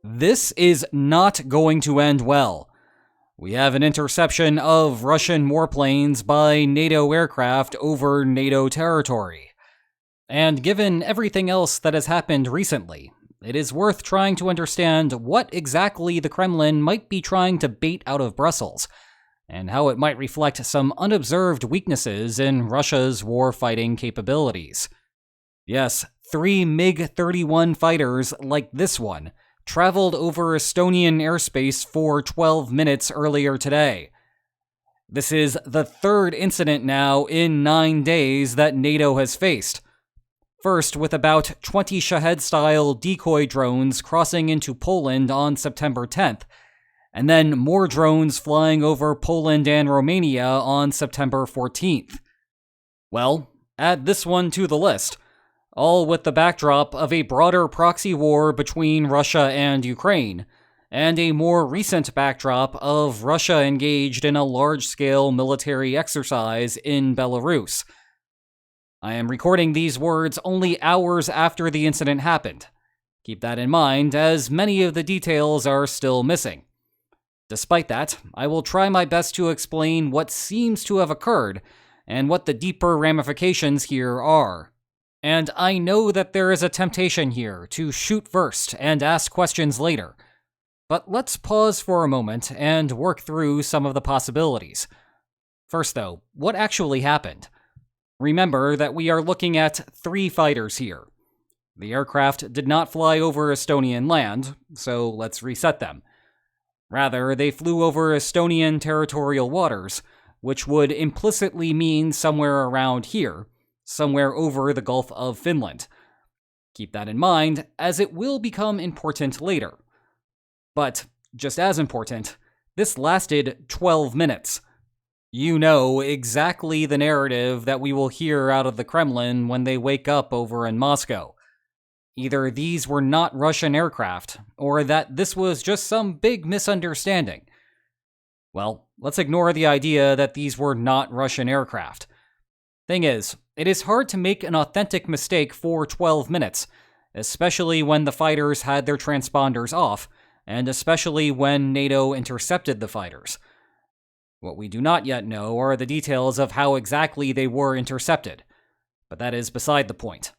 This is not going to end well. We have an interception of Russian warplanes by NATO aircraft over NATO territory. And given everything else that has happened recently, it is worth trying to understand what exactly the Kremlin might be trying to bait out of Brussels, and how it might reflect some unobserved weaknesses in Russia's war-fighting capabilities. Yes, 3 MiG-31 fighters like this one traveled over Estonian airspace for 12 minutes earlier today. This is the third incident now in 9 days that NATO has faced. First, with about 20 Shahed-style decoy drones crossing into Poland on September 10th, and then more drones flying over Poland and Romania on September 14th. Well, add this one to the list, all with the backdrop of a broader proxy war between Russia and Ukraine, and a more recent backdrop of Russia engaged in a large-scale military exercise in Belarus. I am recording these words only hours after the incident happened. Keep that in mind, as many of the details are still missing. Despite that, I will try my best to explain what seems to have occurred, and what the deeper ramifications here are. And I know that there is a temptation here to shoot first and ask questions later. But let's pause for a moment and work through some of the possibilities. First though, what actually happened? Remember that we are looking at 3 fighters here. The aircraft did not fly over Estonian land, so let's reset them. Rather, they flew over Estonian territorial waters, which would implicitly mean somewhere around here, somewhere over the Gulf of Finland. Keep that in mind, as it will become important later. But, just as important, this lasted 12 minutes. You know exactly the narrative that we will hear out of the Kremlin when they wake up over in Moscow. Either these were not Russian aircraft, or that this was just some big misunderstanding. Well, let's ignore the idea that these were not Russian aircraft. Thing is, it is hard to make an authentic mistake for 12 minutes, especially when the fighters had their transponders off, and especially when NATO intercepted the fighters. What we do not yet know are the details of how exactly they were intercepted, but that is beside the point.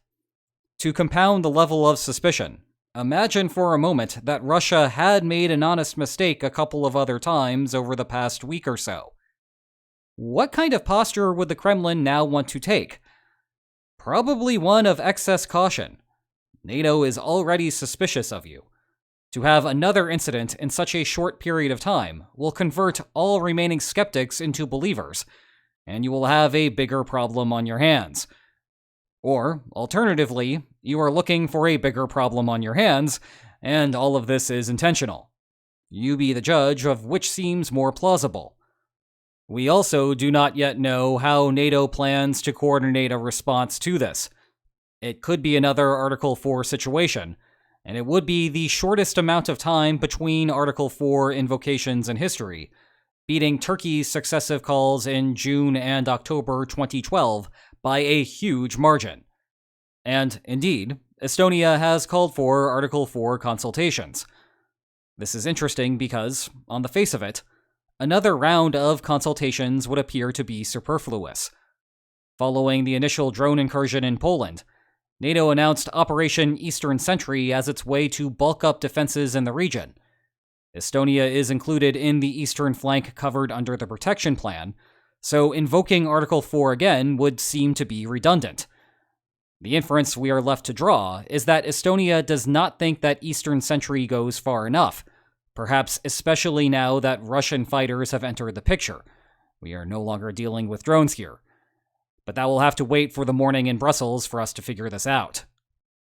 To compound the level of suspicion, imagine for a moment that Russia had made an honest mistake a couple of other times over the past week or so. What kind of posture would the Kremlin now want to take? Probably one of excess caution. NATO is already suspicious of you. To have another incident in such a short period of time will convert all remaining skeptics into believers, and you will have a bigger problem on your hands. Or, alternatively, you are looking for a bigger problem on your hands, and all of this is intentional. You be the judge of which seems more plausible. We also do not yet know how NATO plans to coordinate a response to this. It could be another Article 4 situation, and it would be the shortest amount of time between Article 4 invocations in history, beating Turkey's successive calls in June and October 2012 by a huge margin. And, indeed, Estonia has called for Article 4 consultations. This is interesting because, on the face of it, another round of consultations would appear to be superfluous. Following the initial drone incursion in Poland, NATO announced Operation Eastern Sentry as its way to bulk up defenses in the region. Estonia is included in the eastern flank covered under the protection plan, so invoking Article 4 again would seem to be redundant. The inference we are left to draw is that Estonia does not think that Eastern Sentry goes far enough, perhaps especially now that Russian fighters have entered the picture. We are no longer dealing with drones here. But that will have to wait for the morning in Brussels for us to figure this out.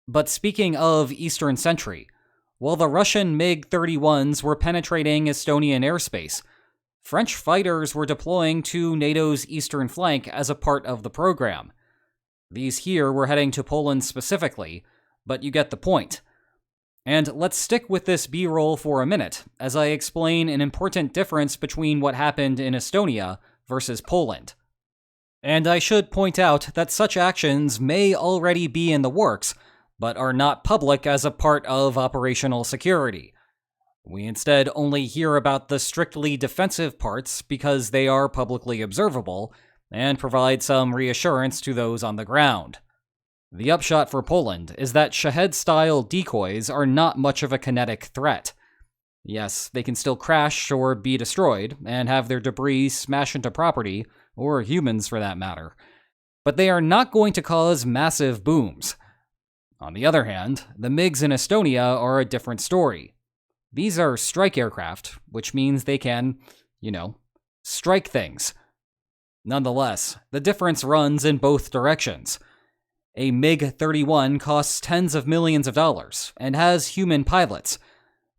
But speaking of Eastern Sentry, while the Russian MiG-31s were penetrating Estonian airspace, French fighters were deploying to NATO's eastern flank as a part of the program. These here were heading to Poland specifically, but you get the point. And let's stick with this B-roll for a minute, as I explain an important difference between what happened in Estonia versus Poland. And I should point out that such actions may already be in the works, but are not public as a part of operational security. We instead only hear about the strictly defensive parts because they are publicly observable and provide some reassurance to those on the ground. The upshot for Poland is that Shahed-style decoys are not much of a kinetic threat. Yes, they can still crash or be destroyed, and have their debris smash into property, or humans for that matter, but they are not going to cause massive booms. On the other hand, the MiGs in Estonia are a different story. These are strike aircraft, which means they can, strike things. Nonetheless, the difference runs in both directions. A MiG-31 costs tens of millions of dollars and has human pilots,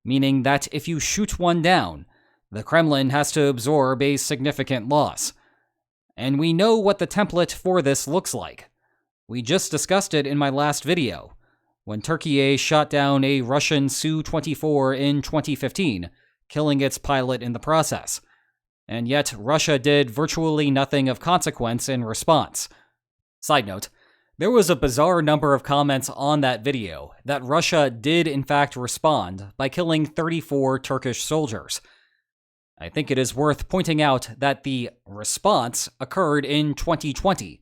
meaning that if you shoot one down, the Kremlin has to absorb a significant loss. And we know what the template for this looks like. We just discussed it in my last video, when Turkiye shot down a Russian Su-24 in 2015, killing its pilot in the process. And yet, Russia did virtually nothing of consequence in response. Side note, there was a bizarre number of comments on that video that Russia did in fact respond by killing 34 Turkish soldiers. I think it is worth pointing out that the response occurred in 2020,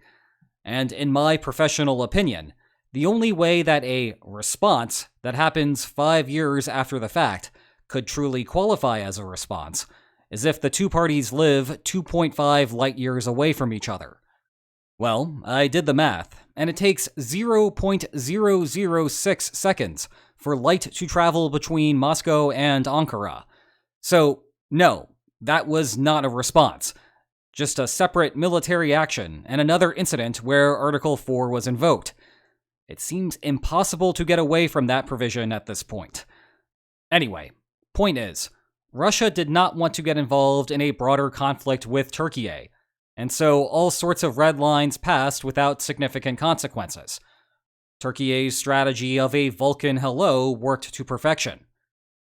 and in my professional opinion, the only way that a response that happens 5 years after the fact could truly qualify as a response is if the two parties live 2.5 light years away from each other. Well, I did the math, and it takes 0.006 seconds for light to travel between Moscow and Ankara. So, no, that was not a response. Just a separate military action and another incident where Article 4 was invoked. It seems impossible to get away from that provision at this point. Anyway, point is, Russia did not want to get involved in a broader conflict with Turkiye, and so all sorts of red lines passed without significant consequences. Turkiye's strategy of a Vulcan hello worked to perfection.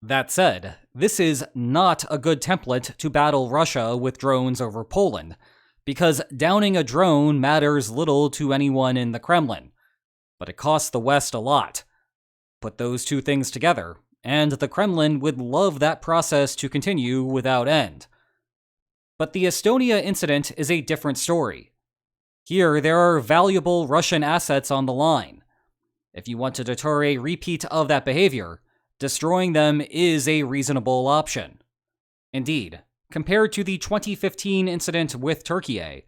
That said, this is not a good template to battle Russia with drones over Poland, because downing a drone matters little to anyone in the Kremlin, but it costs the West a lot. Put those two things together, and the Kremlin would love that process to continue without end. But the Estonia incident is a different story. Here, there are valuable Russian assets on the line. If you want to deter a repeat of that behavior, destroying them is a reasonable option. Indeed, compared to the 2015 incident with Turkiye,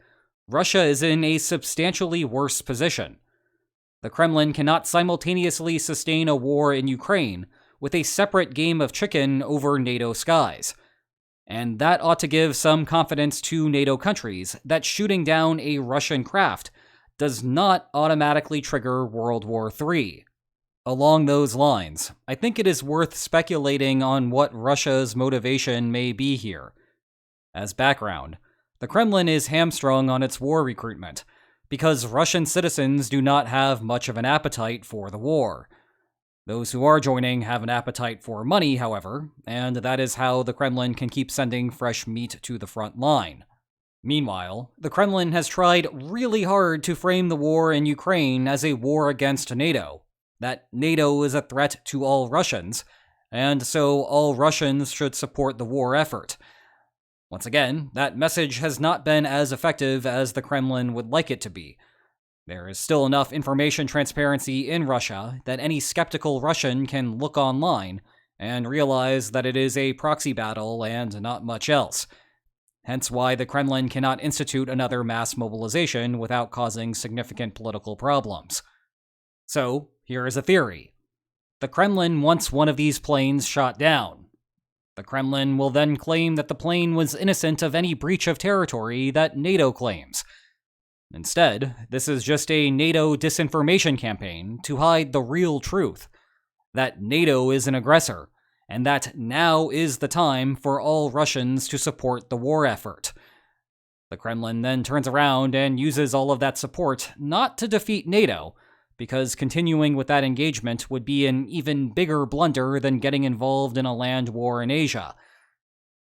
Russia is in a substantially worse position. The Kremlin cannot simultaneously sustain a war in Ukraine with a separate game of chicken over NATO skies. And that ought to give some confidence to NATO countries that shooting down a Russian craft does not automatically trigger World War III. Along those lines, I think it is worth speculating on what Russia's motivation may be here. As background, the Kremlin is hamstrung on its war recruitment because Russian citizens do not have much of an appetite for the war. Those who are joining have an appetite for money, however, and that is how the Kremlin can keep sending fresh meat to the front line. Meanwhile, the Kremlin has tried really hard to frame the war in Ukraine as a war against NATO, that NATO is a threat to all Russians, and so all Russians should support the war effort. Once again, that message has not been as effective as the Kremlin would like it to be. There is still enough information transparency in Russia that any skeptical Russian can look online and realize that it is a proxy battle and not much else. Hence why the Kremlin cannot institute another mass mobilization without causing significant political problems. So, here is a theory. The Kremlin wants one of these planes shot down. The Kremlin will then claim that the plane was innocent of any breach of territory that NATO claims. Instead, this is just a NATO disinformation campaign to hide the real truth, that NATO is an aggressor, and that now is the time for all Russians to support the war effort. The Kremlin then turns around and uses all of that support not to defeat NATO, because continuing with that engagement would be an even bigger blunder than getting involved in a land war in Asia.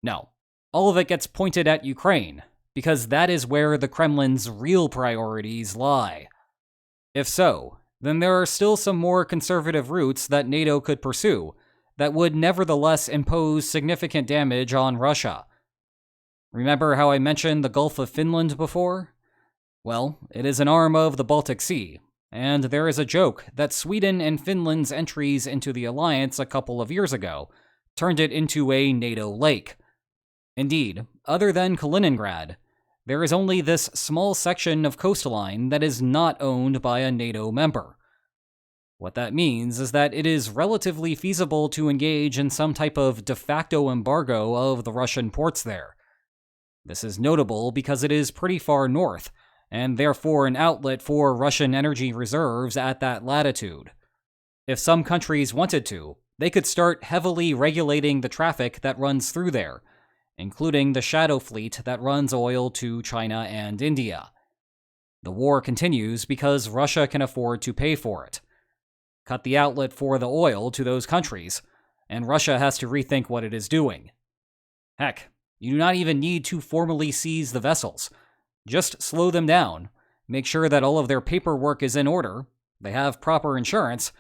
No, all of it gets pointed at Ukraine, because that is where the Kremlin's real priorities lie. If so, then there are still some more conservative routes that NATO could pursue, that would nevertheless impose significant damage on Russia. Remember how I mentioned the Gulf of Finland before? Well, it is an arm of the Baltic Sea, and there is a joke that Sweden and Finland's entries into the alliance a couple of years ago turned it into a NATO lake. Indeed, other than Kaliningrad, there is only this small section of coastline that is not owned by a NATO member. What that means is that it is relatively feasible to engage in some type of de facto embargo of the Russian ports there. This is notable because it is pretty far north, and therefore an outlet for Russian energy reserves at that latitude. If some countries wanted to, they could start heavily regulating the traffic that runs through there, including the shadow fleet that runs oil to China and India. The war continues because Russia can afford to pay for it. Cut the outlet for the oil to those countries, and Russia has to rethink what it is doing. Heck, you do not even need to formally seize the vessels. Just slow them down, make sure that all of their paperwork is in order, they have proper insurance,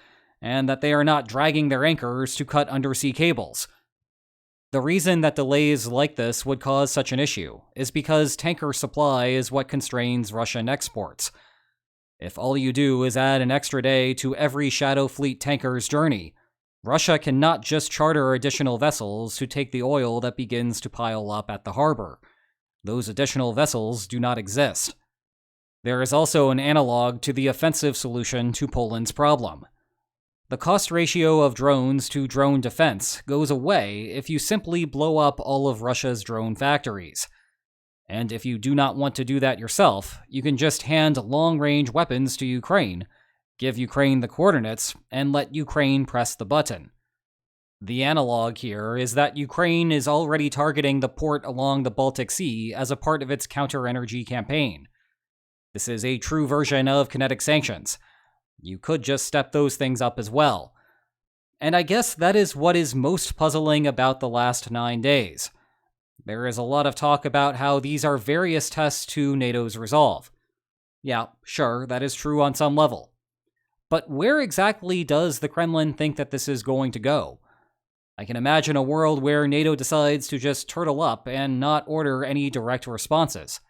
and that they are not dragging their anchors to cut undersea cables. The reason that delays like this would cause such an issue is because tanker supply is what constrains Russian exports. If all you do is add an extra day to every Shadow Fleet tanker's journey, Russia cannot just charter additional vessels to take the oil that begins to pile up at the harbor. Those additional vessels do not exist. There is also an analog to the offensive solution to Poland's problem. The cost ratio of drones to drone defense goes away if you simply blow up all of Russia's drone factories. And if you do not want to do that yourself, you can just hand long-range weapons to Ukraine, give Ukraine the coordinates, and let Ukraine press the button. The analog here is that Ukraine is already targeting the port along the Baltic Sea as a part of its counter-energy campaign. This is a true version of kinetic sanctions. You could just step those things up as well. And I guess that is what is most puzzling about the last 9 days. There is a lot of talk about how these are various tests to NATO's resolve. Yeah, sure, that is true on some level. But where exactly does the Kremlin think that this is going to go? I can imagine a world where NATO decides to just turtle up and not order any direct responses.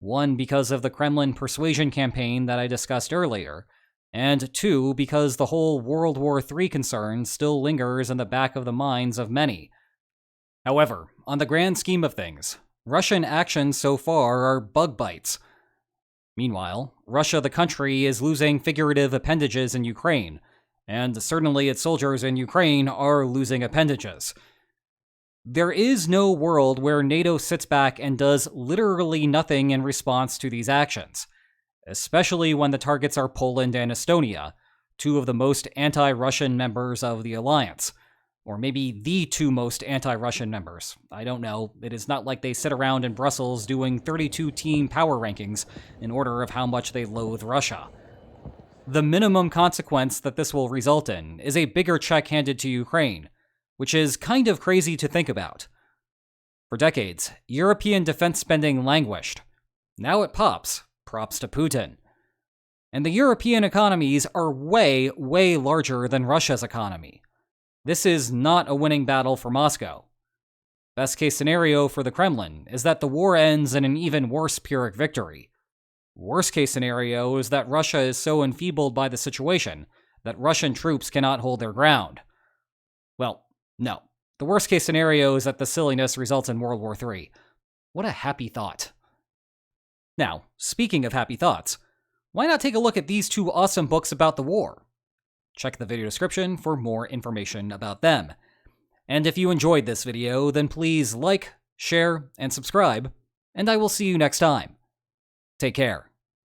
One, because of the Kremlin persuasion campaign that I discussed earlier, and two, because the whole World War III concern still lingers in the back of the minds of many. However, on the grand scheme of things, Russian actions so far are bug bites. Meanwhile, Russia the country is losing figurative appendages in Ukraine, and certainly its soldiers in Ukraine are losing appendages. There is no world where NATO sits back and does literally nothing in response to these actions, especially when the targets are Poland and Estonia, two of the most anti-Russian members of the alliance. Or maybe the two most anti-Russian members. I don't know. It is not like they sit around in Brussels doing 32-team power rankings in order of how much they loathe Russia. The minimum consequence that this will result in is a bigger check handed to Ukraine, which is kind of crazy to think about. For decades, European defense spending languished. Now it pops, props to Putin. And the European economies are way, way larger than Russia's economy. This is not a winning battle for Moscow. Best case scenario for the Kremlin is that the war ends in an even worse Pyrrhic victory. Worst case scenario is that Russia is so enfeebled by the situation that Russian troops cannot hold their ground. Well, no. The worst case scenario is that the silliness results in World War III. What a happy thought. Now, speaking of happy thoughts, why not take a look at these two awesome books about the war? Check the video description for more information about them. And if you enjoyed this video, then please like, share, and subscribe, and I will see you next time. Take care.